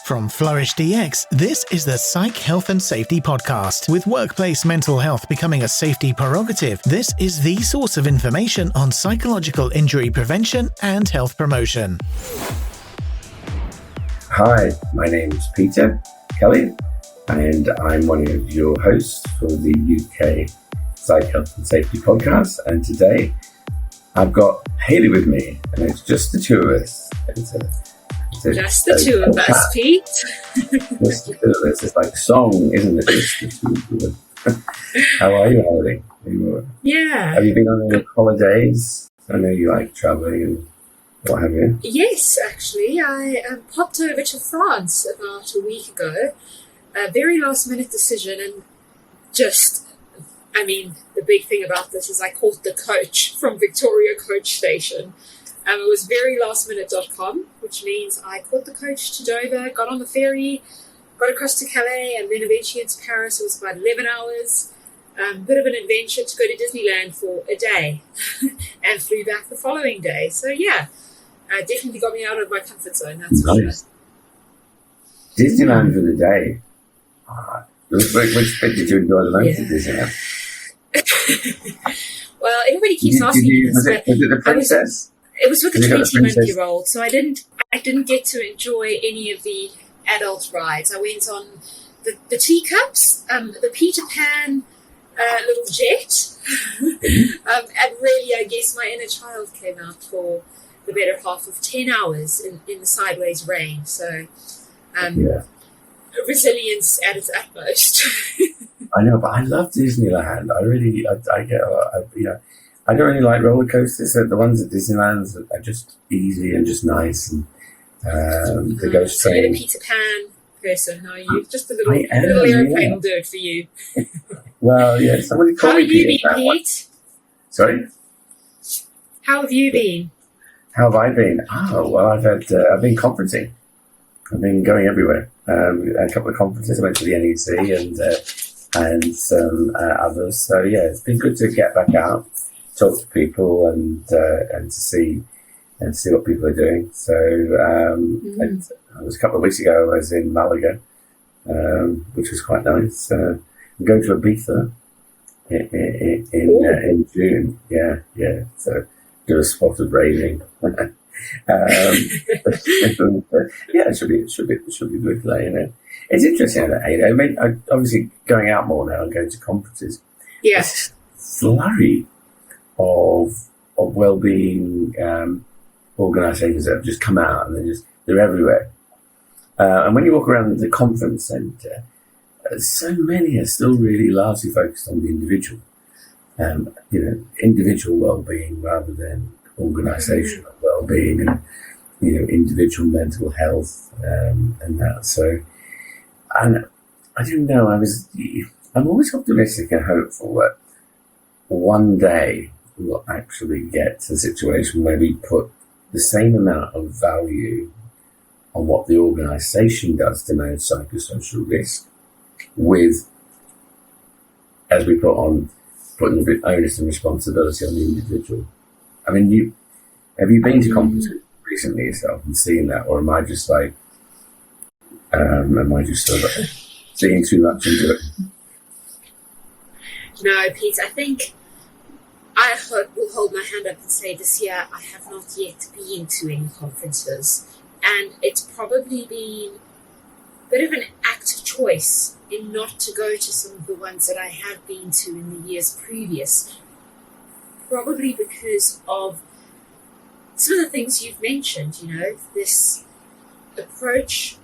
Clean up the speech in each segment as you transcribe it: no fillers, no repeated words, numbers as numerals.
From Flourish DX, this is the Psych Health and Safety Podcast. With workplace mental health becoming a safety prerogative, this is the source of information on psychological injury prevention and health promotion. Hi, my name is Peter Kelly, and I'm one of your hosts for the UK Psych Health and Safety Podcast. And today I've got Hayley with me, and it's just the two of us. Just the two of us, Pete. Just the two of us. It's like a song, isn't it? Just the two of us. How are you, Hayley? Yeah. Have you been on any holidays? I know you like travelling and what have you. Yes, actually. I popped over to France about a week ago. A very last minute decision, and the big thing about this is I caught the coach from Victoria Coach Station. It was verylastminute.com, which means I caught the coach to Dover, got on the ferry, got across to Calais, and then eventually into Paris. It was about 11 hours. Bit of an adventure to go to Disneyland for a day and flew back the following day. So, yeah, definitely got me out of my comfort zone, that's for sure. Disneyland for the day. Which bit did you enjoy the most of Disneyland? Well, everybody keeps asking me this. Was it the princess? It was with the 20-month-year-old, so I didn't get to enjoy any of the adult rides. I went on the teacups, the Peter Pan little jet, and really, I guess my inner child came out for the better half of 10 hours in the sideways rain. So, resilience at its utmost. I know, but I love Disneyland. I get a lot. I don't really like roller coasters. The ones at Disneyland are just easy and just nice. And the ghost train. So you're a train. Peter Pan person, are you? Just a little airplane will do it for you. Well, yeah. Somebody called me Peter. How have you been, Pete? Sorry? How have you been? How have I been? Oh, well, I've been conferencing. I've been going everywhere. A couple of conferences. I went to the NEC and some others. So, yeah, it's been good to get back out, talk to people and to see what people are doing. So it was a couple of weeks ago. I was in Malaga, which was quite nice. I'm going to Ibiza in June. Yeah. So do a spot of raving. It should be good. It's interesting. I'm obviously going out more now and going to conferences. Yes. Flurry of wellbeing organisations that have just come out and they're everywhere. And when you walk around the conference centre, so many are still really largely focused on the individual. Individual wellbeing rather than organisational wellbeing and individual mental health and that. So, and I didn't know. I'm always optimistic and hopeful that one day we'll actually get to a situation where we put the same amount of value on what the organisation does to manage psychosocial risk with, as we putting the onus and responsibility on the individual. I mean, have you been to conferences recently yourself and seen that, or am I just sort of seeing too much into it? No, Pete, I think I will hold my hand up and say this year I have not yet been to any conferences, and it's probably been a bit of an active choice in not to go to some of the ones that I have been to in the years previous, probably because of some of the things you've mentioned, this approach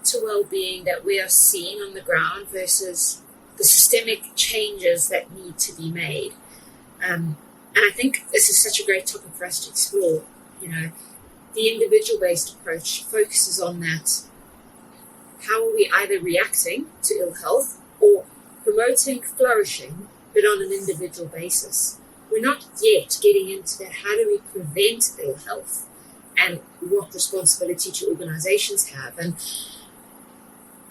to well-being that we are seeing on the ground versus the systemic changes that need to be made. And I think this is such a great topic for us to explore. The individual-based approach focuses on that. How are we either reacting to ill health or promoting flourishing, but on an individual basis? We're not yet getting into that. How do we prevent ill health and what responsibility do organizations have? And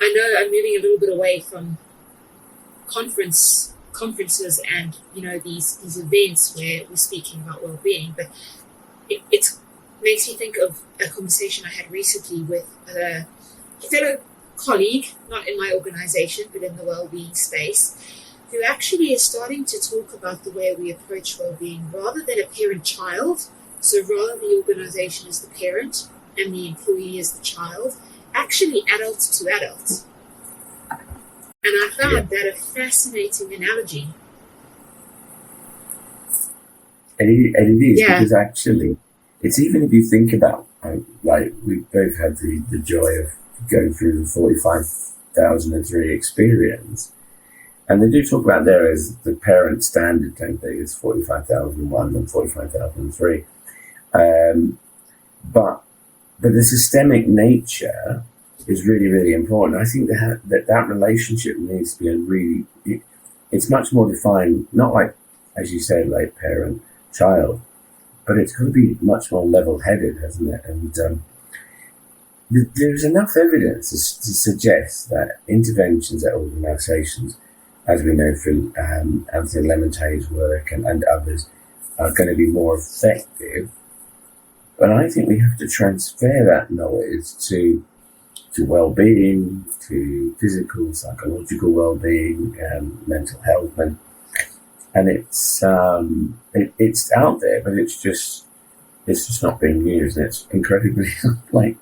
I know I'm moving a little bit away from conferences and these events where we're speaking about well-being, but it makes me think of a conversation I had recently with a fellow colleague, not in my organisation, but in the wellbeing space, who actually is starting to talk about the way we approach wellbeing rather than a parent-child. So rather the organisation is the parent and the employee is the child, actually adult to adult. And I found that a fascinating analogy. And it is, because actually, it's even if you think about, like, we both had the joy of going through the 45,003 experience. And they do talk about there as the parent standard, don't they? It's 45,001 and 45,003. But the systemic nature is really, really important. I think that relationship needs to be it's much more defined, not like, as you said, like parent, child, but it's going to be much more level-headed, hasn't it? And there's enough evidence to suggest that interventions at organisations, as we know from Anthony Lemontade's work and others, are going to be more effective. But I think we have to transfer that knowledge to well-being, to physical, psychological well-being, mental health, and it's out there, but it's just not being used, and it's incredibly like,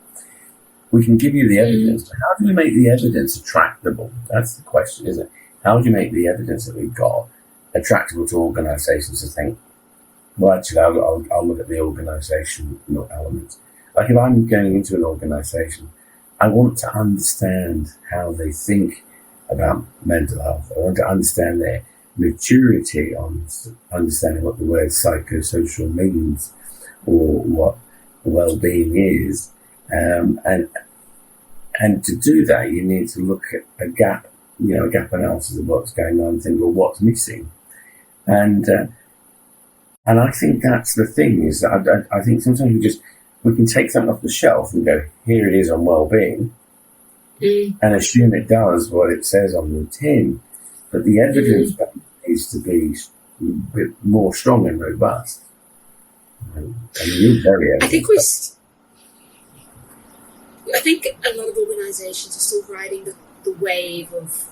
we can give you the evidence, but how do we make the evidence attractable? That's the question, isn't it? How do you make the evidence that we've got attractable to organisations to think, well, actually, I'll look at the organisational elements. Like, if I'm going into an organisation, I want to understand how they think about mental health. I want to understand their maturity on understanding what the word psychosocial means or what well-being is. And to do that, you need to look at a gap analysis of what's going on and think, well, what's missing? And I think that's the thing, is that I think sometimes we can take something off the shelf and go, here it is on well-being, and assume it does what it says on the tin. But the evidence needs to be a bit more strong and robust. You're very evidence. I think a lot of organisations are still riding the wave of,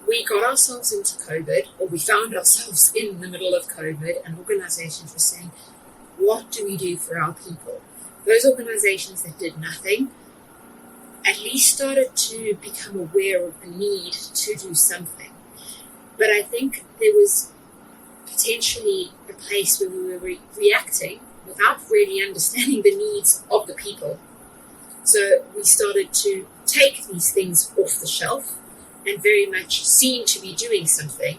we got ourselves into COVID, or we found ourselves in the middle of COVID, and organisations were saying, what do we do for our people? Those organisations that did nothing at least started to become aware of the need to do something. But I think there was potentially a place where we were reacting without really understanding the needs of the people. So we started to take these things off the shelf and very much seem to be doing something,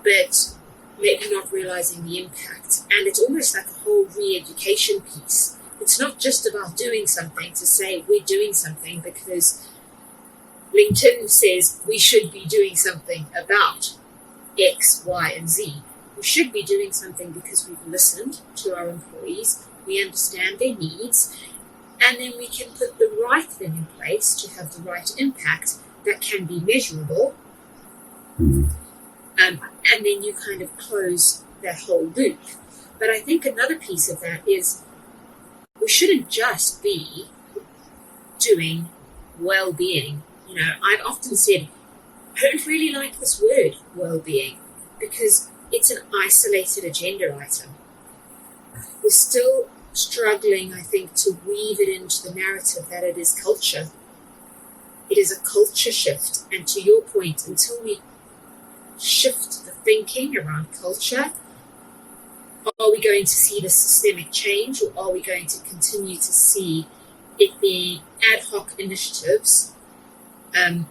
but maybe not realizing the impact. And it's almost like a whole re-education piece. It's not just about doing something to say we're doing something because LinkedIn says we should be doing something about X, Y, and Z. We should be doing something because we've listened to our employees, we understand their needs, and then we can put the right thing in place to have the right impact that can be measurable. And then you kind of close that whole loop. But I think another piece of that is we shouldn't just be doing well-being. I've often said, I don't really like this word, well-being, because it's an isolated agenda item. We're still struggling, I think, to weave it into the narrative that it is culture. It is a culture shift. And to your point, until we shift the thinking around culture, are we going to see the systemic change, or are we going to continue to see it being ad hoc initiatives to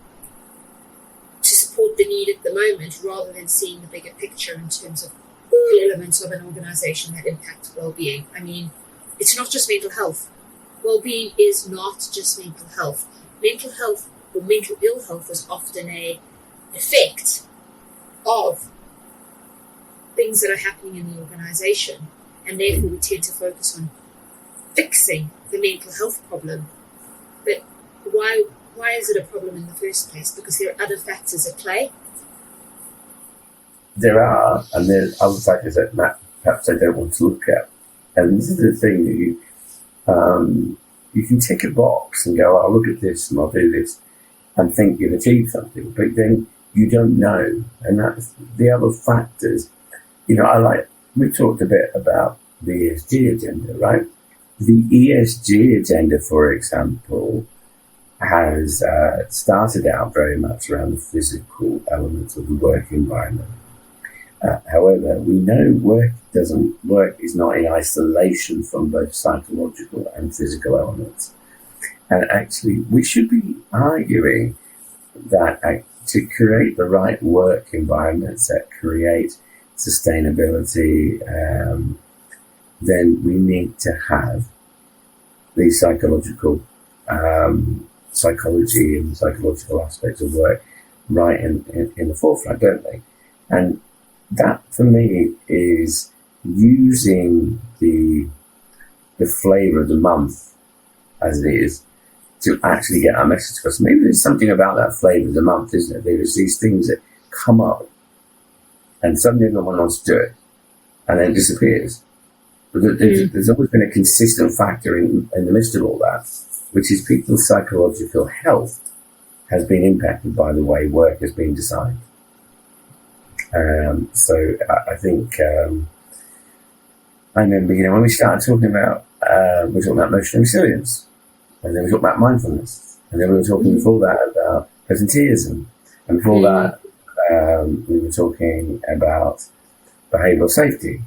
support the need at the moment, rather than seeing the bigger picture in terms of all elements of an organisation that impact well-being? I mean, it's not just mental health. Well-being is not just mental health. Mental health or mental ill health is often an effect of things that are happening in the organisation, and therefore we tend to focus on fixing the mental health problem. But why is it a problem in the first place? Because there are other factors at play. There are, and there's other factors that perhaps I don't want to look at. And this is the thing that you can tick a box and go, I'll look at this and I'll do this and think you've achieved something, but then you don't know. And that's the other factors. We talked a bit about the ESG agenda, right? The ESG agenda, for example, has started out very much around the physical elements of the work environment. However, we know work is not in isolation from both psychological and physical elements. And actually, we should be arguing that to create the right work environments that create sustainability, then we need to have these psychology and psychological aspects of work right in the forefront, don't they? And that, for me, is using the flavour of the month, as it is, to actually get our message across. Maybe there's something about that flavour of the month, isn't there? There's these things that come up and suddenly no one wants to do it, and then it disappears. But there's always been a consistent factor in the midst of all that, which is people's psychological health has been impacted by the way work has been designed. So I think I remember, when we started talking about emotional resilience, and then we talked about mindfulness, and then we were talking before that about presenteeism, and before that we were talking about behavioural safety,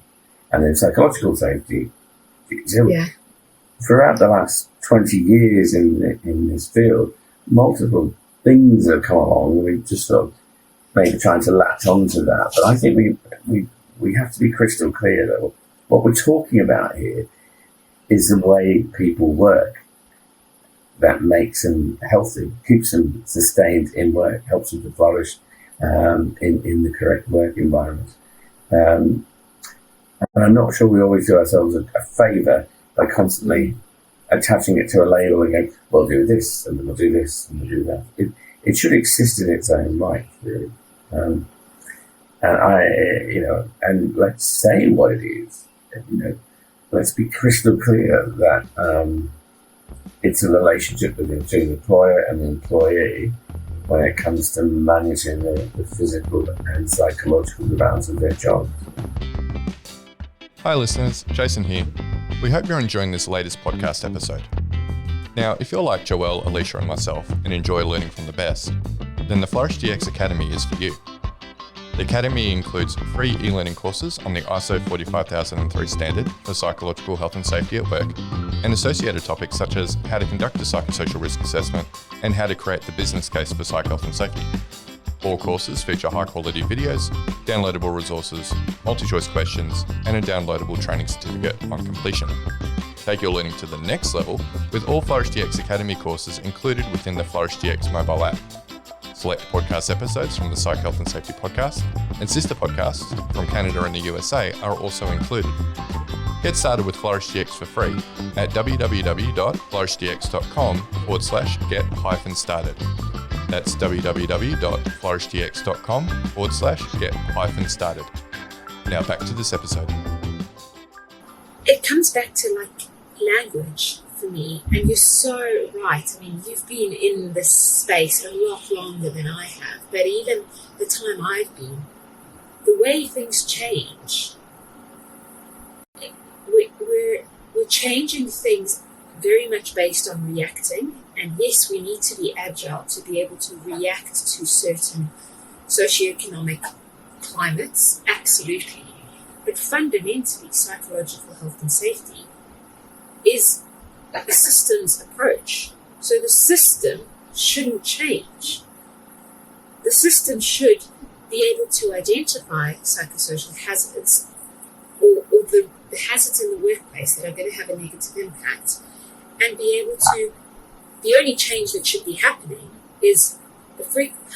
and then psychological safety. So throughout the last 20 years in this field, multiple things have come along, and we just sort of maybe trying to latch onto that. But I think we have to be crystal clear that what we're talking about here is the way people work that makes them healthy, keeps them sustained in work, helps them to flourish in the correct work environment. And I'm not sure we always do ourselves a favour by constantly attaching it to a label and going, we'll do this, and we'll do this, and we'll do that. It should exist in its own right, really. And and let's say what it is. Let's be crystal clear that it's a relationship between the employer and the employee when it comes to managing the physical and psychological demands of their job. Hi listeners, Jason here. We hope you're enjoying this latest podcast episode. Now, if you're like Joelle, Alicia and myself and enjoy learning from the best, then the Flourish DX Academy is for you. The Academy includes free e-learning courses on the ISO 45003 standard for psychological health and safety at work, and associated topics such as how to conduct a psychosocial risk assessment and how to create the business case for psych health and safety. All courses feature high-quality videos, downloadable resources, multi-choice questions, and a downloadable training certificate on completion. Take your learning to the next level with all Flourish DX Academy courses included within the Flourish DX mobile app. Select podcast episodes from the Psych Health and Safety podcast and sister podcasts from Canada and the USA are also included. Get started with Flourish DX for free at www.flourishdx.com/get-started. That's www.flourishdx.com/get-started. Now back to this episode. It comes back to language for me, and you're so right. I mean, you've been in this space a lot longer than I have, but even the time I've been, the way things change, we're changing things very much based on reacting. And yes, we need to be agile to be able to react to certain socioeconomic climates, absolutely. But fundamentally, psychological health and safety is a systems approach. So the system shouldn't change. The system should be able to identify psychosocial hazards or the hazards in the workplace that are going to have a negative impact, and be able to. The only change that should be happening is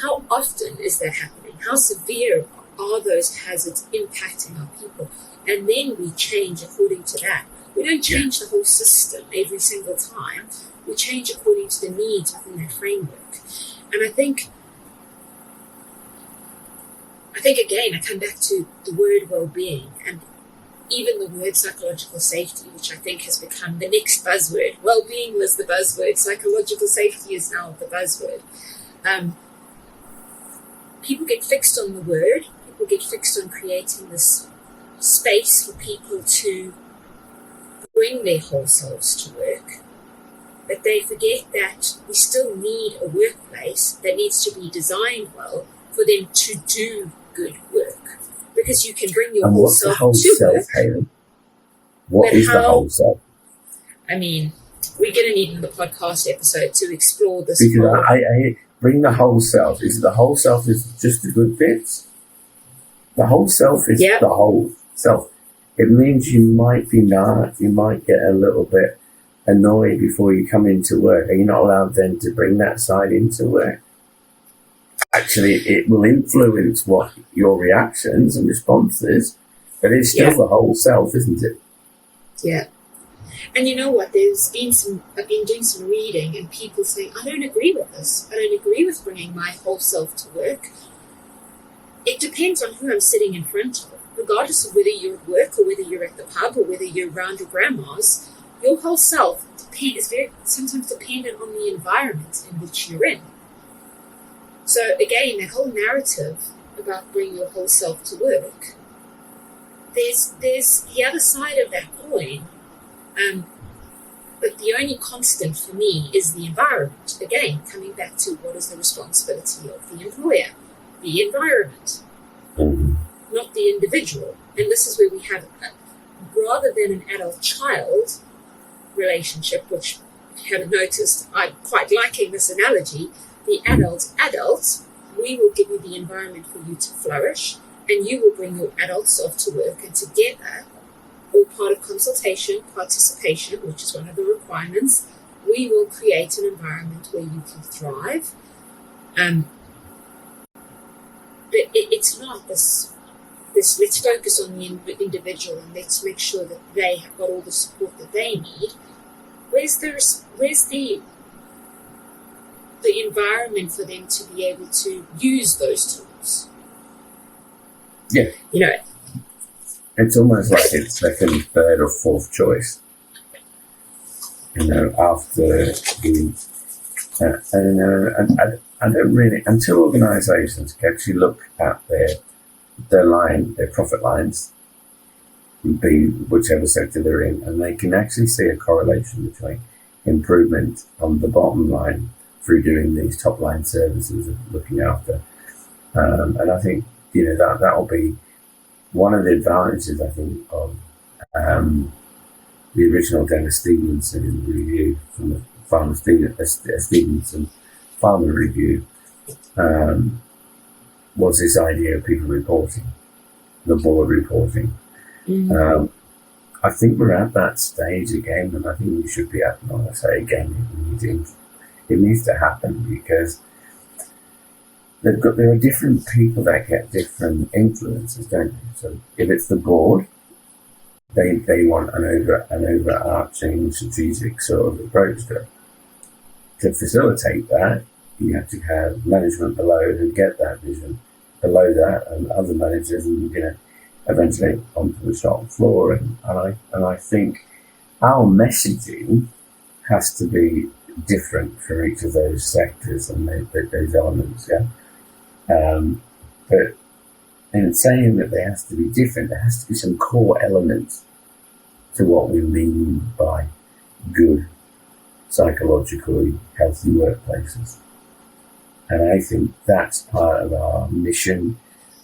how often is that happening? How severe are those hazards impacting our people? And then we change according to that. We don't change the whole system every single time. We change according to the needs within that framework. And I think again, I come back to the word well-being. And even the word psychological safety, which I think has become the next buzzword. Well-being was the buzzword. Psychological safety is now the buzzword. People get fixed on the word. People get fixed on creating this space for people to bring their whole selves to work. But they forget that we still need a workplace that needs to be designed well for them to do good work. Because you can bring your and whole what's self the whole to self, work. Hayley? What is the whole self? I mean, we're going to need another podcast episode to explore this. Because more. I bring the whole self. Is the whole self is just the good bits? The whole self is the whole self. It means you might be you might get a little bit annoyed before you come into work. Are you not allowed then to bring that side into work? Actually, it will influence what your reactions and responses, but it's still the whole self, isn't it? Yeah. And you know what? I've been doing some reading, and people saying, I don't agree with this. I don't agree with bringing my whole self to work. It depends on who I'm sitting in front of. Regardless of whether you're at work or whether you're at the pub or whether you're around your grandma's, your whole self is very sometimes dependent on the environment in which you're in. So again, the whole narrative about bringing your whole self to work, there's the other side of that coin. But the only constant for me is the environment. Again, coming back to what is the responsibility of the employer, the environment, not the individual. And this is where we have, rather than an adult-child relationship, which if you haven't noticed, I'm quite liking this analogy, the adult, we will give you the environment for you to flourish, and you will bring your adult self to work, and together, all part of consultation, participation, which is one of the requirements, we will create an environment where you can thrive. But it's not this let's focus on the individual and let's make sure that they have got all the support that they need. Where's the environment for them to be able to use those tools? Yeah. You know, it's almost like it's second, third, or fourth choice. You know, after the I don't really, until organisations can actually look at their profit lines, be whichever sector they're in, and they can actually see a correlation between improvement on the bottom line through doing these top line services of looking after. And I think, you know, that will be one of the advantages, I think, of the original Dennis Stevenson review from the Farmer Stevenson Farmer Review, was this idea of people reporting, the board reporting. I think we're at that stage again, and I think we should be at, when I say again, it needs to happen, because there are different people that get different influences, don't they? So if it's the board, they want an overarching strategic sort of approach to facilitate that. You have to have management below who get that vision, below that, and other managers, and eventually onto the shop floor. And I think our messaging has to be different for each of those sectors and those elements. But in saying that there has to be different, there has to be some core elements to what we mean by good, psychologically healthy workplaces. And I think that's part of our mission,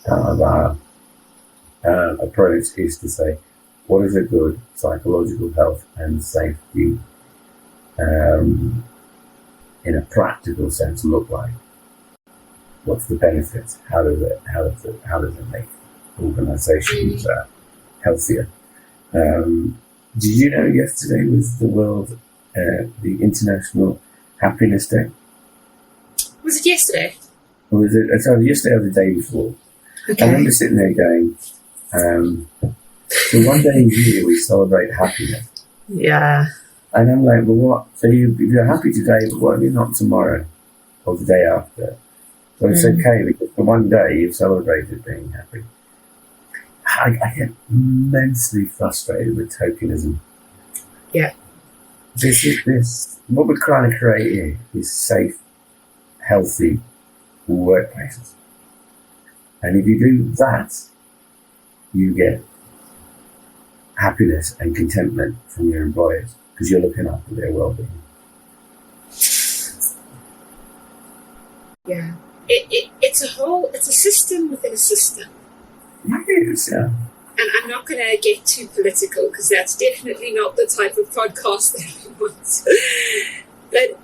part of our approach, is to say, what is a good psychological health and safety in a practical sense look like? What's the benefits? How does it make organisations healthier? Did you know yesterday was the International Happiness Day? was it yesterday? Or was it? Sorry, yesterday or the day before? Okay. I remember sitting there going, so one day in year we celebrate happiness. Yeah. And I'm like, well, what? So you're happy today, but what if you're not tomorrow or the day after? So it's okay, because for one day you've celebrated being happy. I get immensely frustrated with tokenism. Yeah. This. What we're trying to create here is safe, healthy workplaces. And if you do that, you get happiness and contentment from your employers because you're looking after their well-being. Yeah. It's a system within a system. It is, yeah. And I'm not going to get too political because that's definitely not the type of podcast that I want. But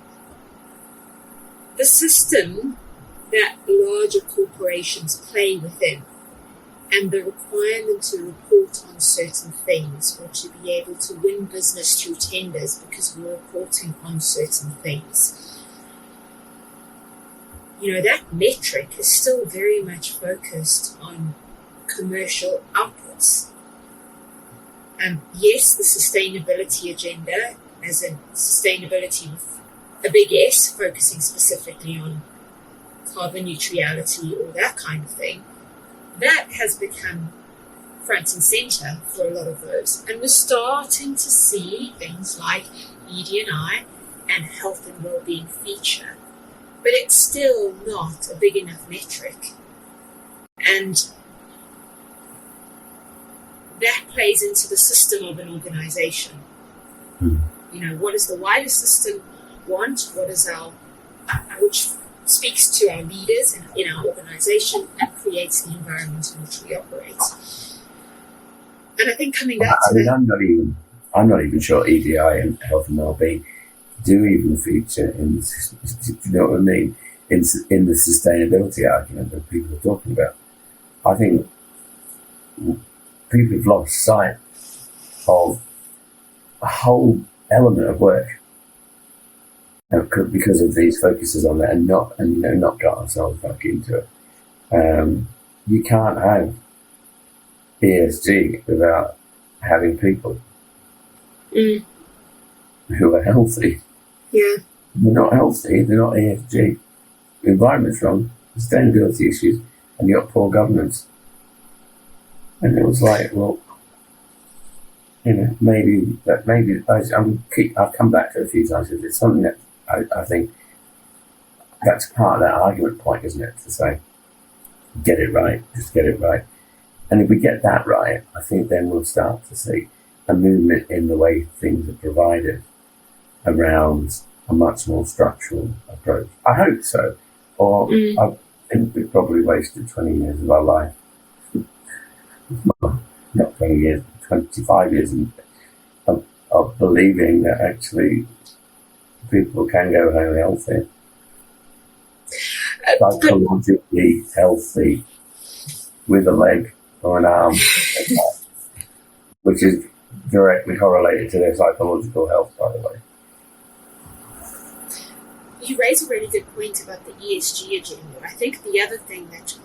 the system that larger corporations play within and the requirement to report on certain things or to be able to win business through tenders because we're reporting on certain things. That metric is still very much focused on commercial outputs. Yes, the sustainability agenda, as in sustainability with a big S, focusing specifically on carbon neutrality or that kind of thing, that has become front and center for a lot of those. And we're starting to see things like ED&I and health and well-being feature. But it's still not a big enough metric. And that plays into the system of an organization. What does the wider system want? What is which speaks to our leaders in our organization and creates the environment in which we operate. And I think coming back to that... I'm not even sure EDI and health and well-being do even feature in, do you know what I mean, in the sustainability argument that people are talking about. I think people have lost sight of a whole element of work because of these focuses on that and not got ourselves back into it. You can't have ESG without having people who are healthy. Yeah. They're not healthy, they're not ESG. The environment's wrong, sustainability issues, and you got poor governance. And it was like, well, maybe I've come back to it a few times. It's something that I think that's part of that argument point, isn't it? To say, get it right, just get it right. And if we get that right, I think then we'll start to see a movement in the way things are provided around a much more structural approach. I hope so. Or I think we probably wasted 20 years of our life. Not 20 years, 25 years of believing that actually people can go home healthy. Psychologically healthy with a leg or an arm, which is directly correlated to their psychological health, by the way. You raise a really good point about the ESG agenda. I think the other thing that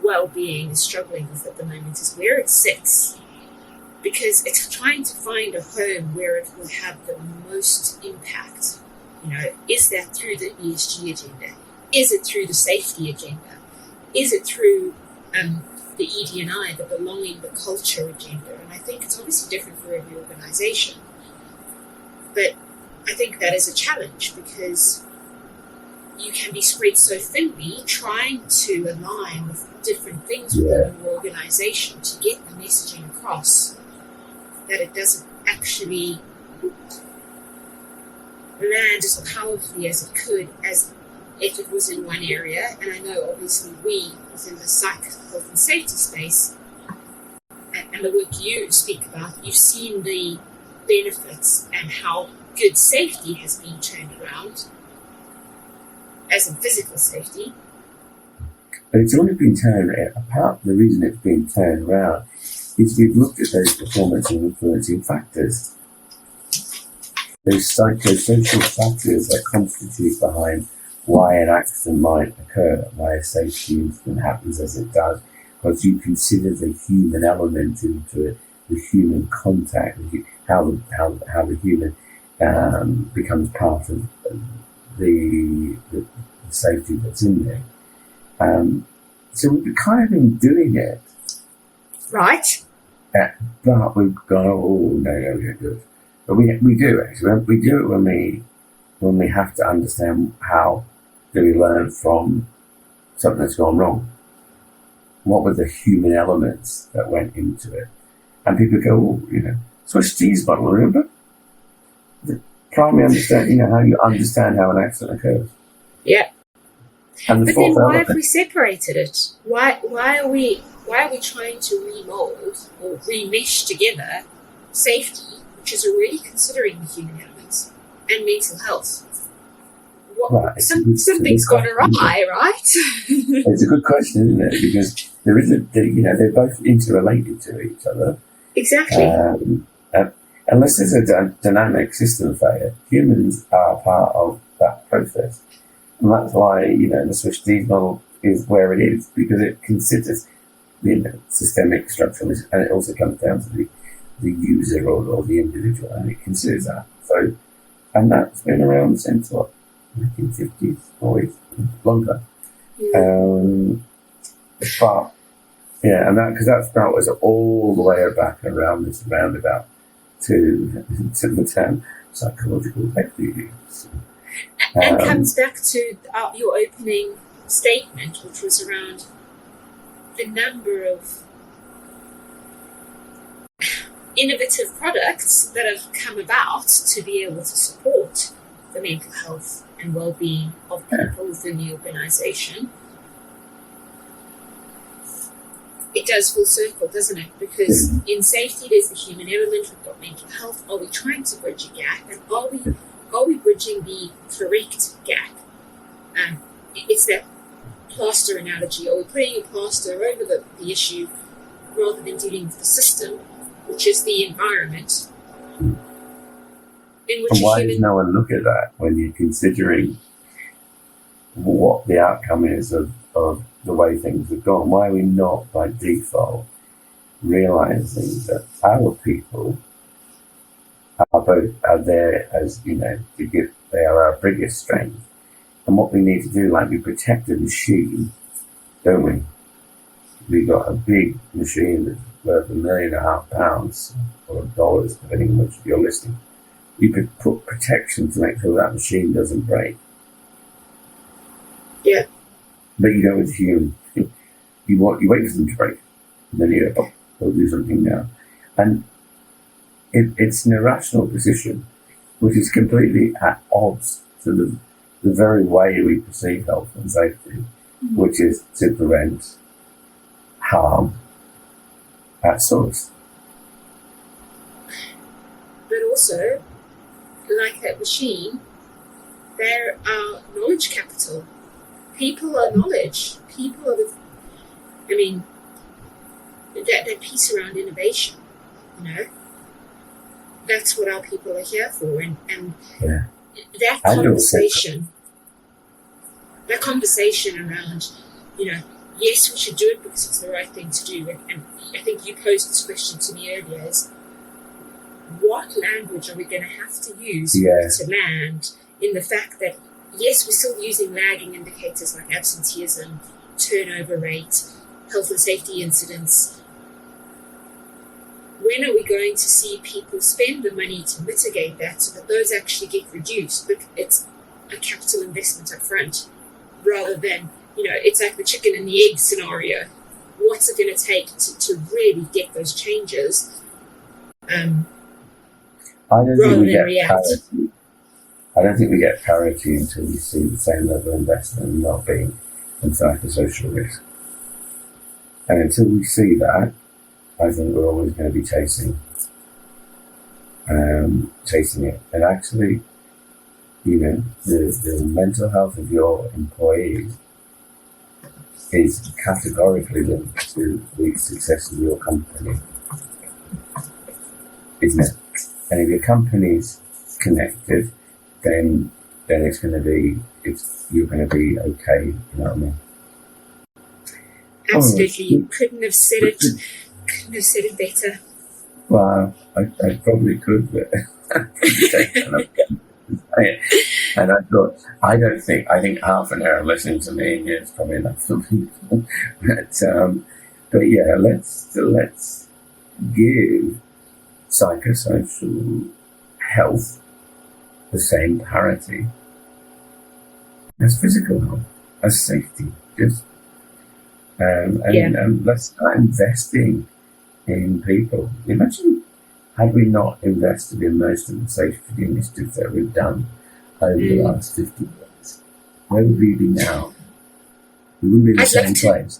well-being is struggling with at the moment is where it sits, because it's trying to find a home where it will have the most impact. Is that through the ESG agenda? Is it through the safety agenda? Is it through the ED&I, the belonging, the culture agenda? And I think it's obviously different for every organization. But I think that is a challenge because you can be spread so thinly trying to align with different things within your organization to get the messaging across that it doesn't actually land as powerfully as it could as if it was in one area. And I know obviously we within the psych, health and safety space and the work you speak about, you've seen the benefits and how good safety has been turned around, as in physical safety. But it's only been turned around. Apart the reason it's been turned around is we've looked at those performance and influencing factors, those psychosocial factors that constitute behind why an accident might occur, why a safety incident happens as it does, because you consider the human element into it, the human contact, how the human becomes part of the safety that's in there. So we've kind of been doing it Right. But we've gone, oh, no, we don't do it. But we do, actually. We do it when we have to understand how do we learn from something that's gone wrong. What were the human elements that went into it? And people go, oh, Swiss cheese bottle, remember? The primary understand, how you understand how an accident occurs. Yeah. And but then why have we separated it? Why are we trying to remold or remesh together safety, which is already considering the human elements, and mental health? Something's gone awry, right? It's a good question, isn't it? Because there is they're both interrelated to each other. Exactly. Unless there's a dynamic system failure, humans are part of that process. And that's why, the Swiss cheese model is where it is, because it considers, systemic structural, and it also comes down to the user or the individual, and it considers that. So, and that's been around since, 1950s, always, long time. Yeah. But, yeah, and that was all the way back around this roundabout to the term psychological safety. And comes back to your opening statement, which was around the number of innovative products that have come about to be able to support the mental health and well-being of people within the organisation. It does full circle, doesn't it? Because in safety, there's the human element. We've got mental health. Are we trying to bridge a gap? And are we bridging the correct gap? It's that plaster analogy. Are we putting a plaster over the issue rather than dealing with the system, which is the environment? In which and why does no one look at that when you're considering what the outcome is of the way things have gone? Why are we not, by default, realizing that our people are there as, because they are our biggest strength. And what we need to do, like we protect a machine, don't we? We got a big machine that's worth £1.5 million or dollars, depending on which you're listening. You could put protection to make sure that machine doesn't break. Yeah. But you don't with the human. You wait for them to break. And then you go, they'll do something now. And it's an irrational position, which is completely at odds to the very way we perceive health and safety, which is to prevent harm at source. But also, like that machine, there are knowledge capital. People are knowledge. People are that piece around innovation, that's what our people are here for. And that conversation around, yes, we should do it because it's the right thing to do. And I think you posed this question to me earlier, is what language are we going to have to use to land in the fact that, yes, we're still using lagging indicators like absenteeism, turnover rate, health and safety incidents. When are we going to see people spend the money to mitigate that so that those actually get reduced? But it's a capital investment up front rather than, it's like the chicken and the egg scenario. What's it going to take to really get those changes rather than react? I don't think we get parity until we see the same level of investment in well-being and psychosocial risk. And until we see that, I think we're always going to be chasing it. And actually, the mental health of your employees is categorically linked to the success of your company, isn't it? And if your company's connected, then it's going to be, you're going to be okay, you know what I mean? Absolutely. You couldn't have said it better. Well, I probably could, but and I thought, I think half an hour listening to me is probably enough for people. But yeah, let's give psychosocial health the same parity as physical health, as safety. And let's start investing in people. Imagine had we not invested in most of the safety initiatives that we've done over the last 50 years, where would we be now? We wouldn't be in the same place.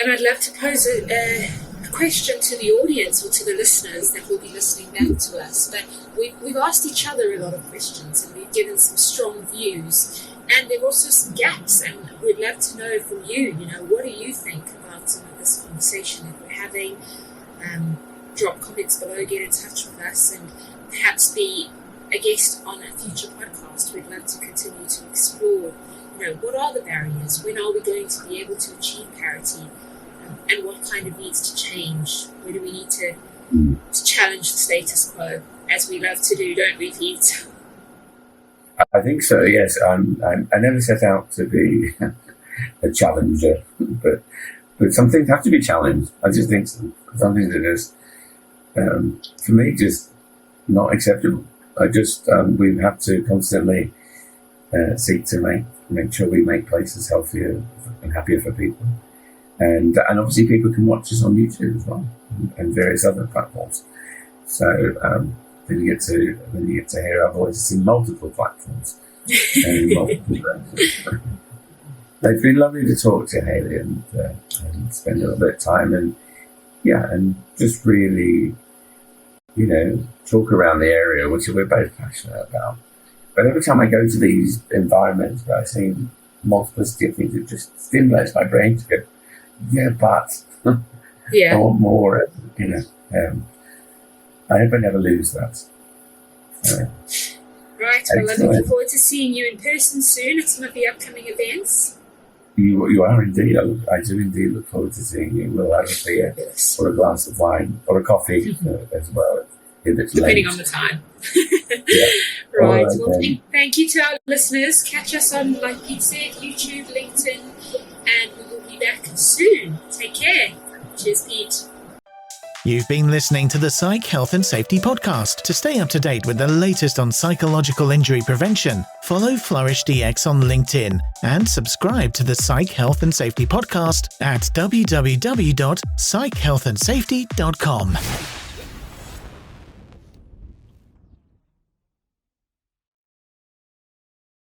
And I'd love to pose a question to the audience or to the listeners that will be listening back to us. But we've asked each other a lot of questions and we've given some strong views. And there are also some gaps, and we'd love to know from you, what do you think about some of this conversation that we're having? Drop comments below, get in touch with us, and perhaps be a guest on a future podcast. We'd love to continue to explore, what are the barriers? When are we going to be able to achieve parity? And what kind of needs to change? Where do we need to challenge the status quo, as we love to do, don't we, Pete? I think so, yes. I never set out to be a challenger, but some things have to be challenged. I just think some things are just, for me, just not acceptable. We have to constantly seek to make sure we make places healthier and happier for people. And obviously people can watch us on YouTube as well and various other platforms. So then you get to hear our voices in multiple platforms and in multiple places. It's been lovely to talk to Hayley and spend a little bit of time and just really, talk around the area, which we're both passionate about. But every time I go to these environments where I see multiplicity of things, it just stimulates my brain to go, yeah, but I want more, I hope I never lose that. Right, well, I'm looking forward to seeing you in person soon at some of the upcoming events. You are indeed. I do indeed look forward to seeing you. We'll have a beer or a glass of wine or a coffee as well. Depending on the time. Right. Well, thank you to our listeners. Catch us on, like Pete said, YouTube, LinkedIn, and we will be back soon. Take care. Cheers, Pete. You've been listening to the Psych Health and Safety Podcast. To stay up to date with the latest on psychological injury prevention, follow Flourish DX on LinkedIn and subscribe to the Psych Health and Safety Podcast at www.psychealthandsafety.com.